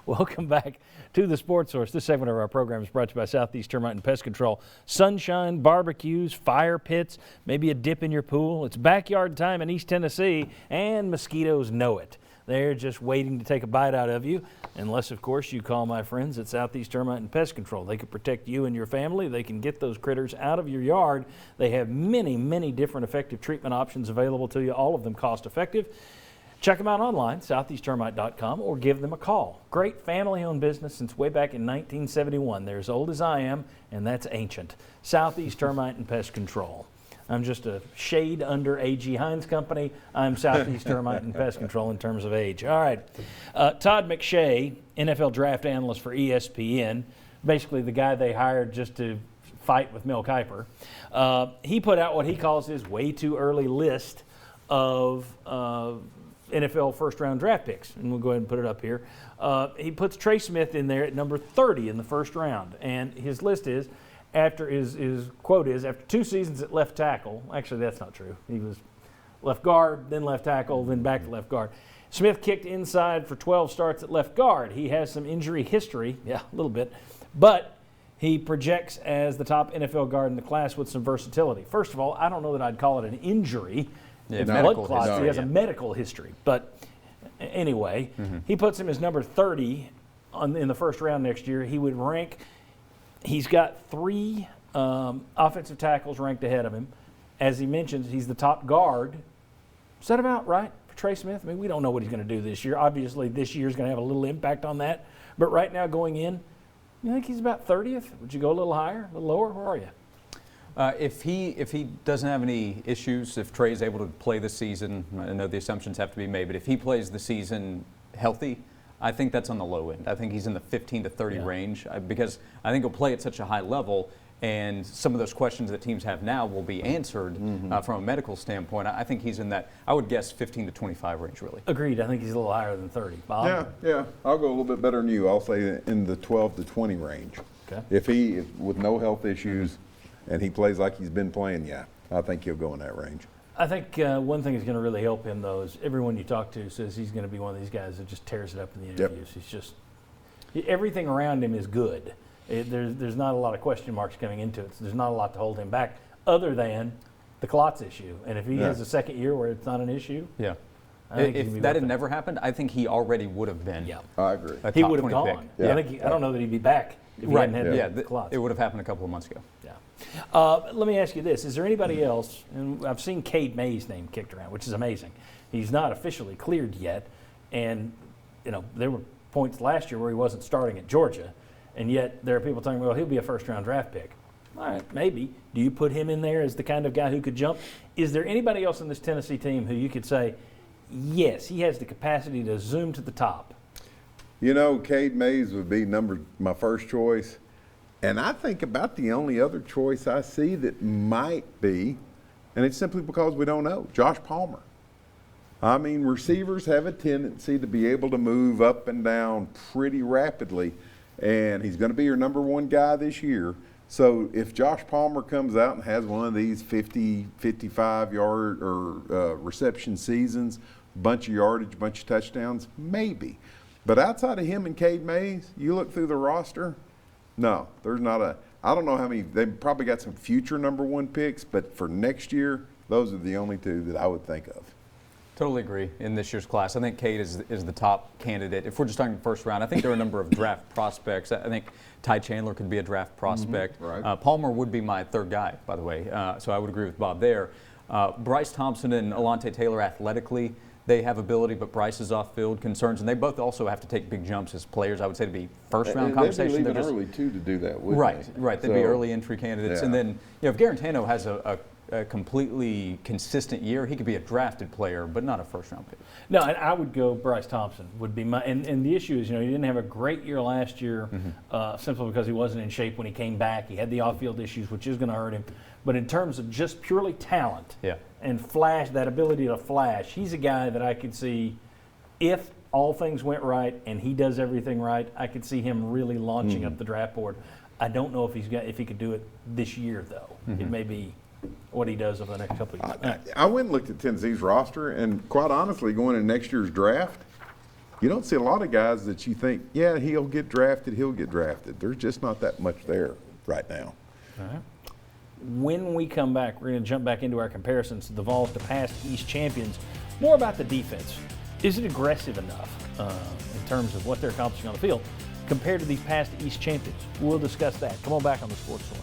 Welcome back to the Sports Source. This segment of our program is brought to you by Southeast Termite and Pest Control. Sunshine, barbecues, fire pits, maybe a dip in your pool. It's backyard time in East Tennessee, and mosquitoes know it. They're just waiting to take a bite out of you, unless, of course, you call my friends at Southeast Termite and Pest Control. They can protect you and your family. They can get those critters out of your yard. They have many, many different effective treatment options available to you, all of them cost effective. Check them out online, southeasttermite.com, or give them a call. Great family-owned business since way back in 1971. They're as old as I am, and that's ancient. Southeast Termite and Pest Control. I'm just a shade under A.G. Hines Company. I'm Southeast Termite and Pest Control in terms of age. All right. Todd McShay, NFL draft analyst for ESPN, basically the guy they hired just to fight with Mel Kiper. He put out what he calls his way too early list of NFL first-round draft picks, and we'll go ahead and put it up here. He puts Trey Smith in there at number 30 in the first round, and his list is, his quote is, after 2 seasons at left tackle, actually that's not true, he was left guard, then left tackle, then back to left guard. Smith kicked inside for 12 starts at left guard. He has some injury history, yeah, a little bit, but he projects as the top NFL guard in the class with some versatility. First of all, I don't know that I'd call it an injury. It's blood clots. He has a medical history. But anyway, he puts him as number 30 in the first round next year. He would rank, he's got 3 offensive tackles ranked ahead of him. As he mentions, he's the top guard. Is that about right for Trey Smith? I mean, we don't know what he's going to do this year. Obviously, this year is going to have a little impact on that. But right now going in, you think he's about 30th? Would you go a little higher, a little lower? Where are you? If he doesn't have any issues, if Trey is able to play the season, I know the assumptions have to be made, but if he plays the season healthy, I think that's on the low end. I think he's in the 15 to 30 range because I think he'll play at such a high level, and some of those questions that teams have now will be answered from a medical standpoint. I think he's in that, I would guess, 15 to 25 range, really. Agreed. I think he's a little higher than 30. Bob? Yeah. I'll go a little bit better than you. I'll say in the 12 to 20 range. Okay. If with no health issues, and he plays like he's been playing, I think he'll go in that range. I think one thing that's going to really help him, though, is everyone you talk to says he's going to be one of these guys that just tears it up in the interviews. He's just – everything around him is good. There's not a lot of question marks coming into it. So there's not a lot to hold him back other than the clots issue. And if he has a second year where it's not an issue – if that had never happened, I think he already would have been. Yeah, I agree. He would have gone. I don't know that he'd be back if he hadn't had the clots. It would have happened a couple of months ago. Yeah. Let me ask you this. Is there anybody else, and I've seen Cade Mays' name kicked around, which is amazing. He's not officially cleared yet, and there were points last year where he wasn't starting at Georgia, and yet there are people talking, well, he'll be a first-round draft pick. All right, maybe. Do you put him in there as the kind of guy who could jump? Is there anybody else in this Tennessee team who you could say, yes, he has the capacity to zoom to the top? Cade Mays would be my first choice. And I think about the only other choice I see that might be, and it's simply because we don't know, Josh Palmer. I mean, receivers have a tendency to be able to move up and down pretty rapidly, and he's going to be your number 1 guy this year. So if Josh Palmer comes out and has one of these 50, 55-yard or reception seasons, bunch of yardage, bunch of touchdowns, maybe. But outside of him and Cade Mays, you look through the roster, no, there's not I don't know how many, they've probably got some future number 1 picks, but for next year, those are the only 2 that I would think of. Totally agree in this year's class. I think Cade is the top candidate. If we're just talking first round, I think there are a number of draft prospects. I think Ty Chandler could be a draft prospect. Right. Palmer would be my 3rd guy, by the way, so I would agree with Bob there. Bryce Thompson and Alontae Taylor athletically, they have ability, but Bryce is off-field concerns, and they both also have to take big jumps as players. I would say to be first-round conversation. They'd be leaving early, too, to do that, wouldn't they? Right. They'd be early entry candidates. And then, if Garantano has a completely consistent year, he could be a drafted player, but not a first-round pick. No, and I would go Bryce Thompson would be my – and the issue is, he didn't have a great year last year simply because he wasn't in shape when he came back. He had the off-field issues, which is going to hurt him. But in terms of just purely talent and flash, that ability to flash, he's a guy that I could see if all things went right and he does everything right, I could see him really launching up the draft board. I don't know if he could do it this year, though. It may be what he does over the next couple of years. I went and looked at Tennessee's roster, and quite honestly, going into next year's draft, You don't see a lot of guys that you think, yeah, he'll get drafted. There's just not that much there right now. All right. When we come back, we're going to jump back into our comparisons of the Vols to past East champions. More about the defense. Is it aggressive enough in terms of what they're accomplishing on the field compared to these past East champions? We'll discuss that. Come on back on the Sports Source.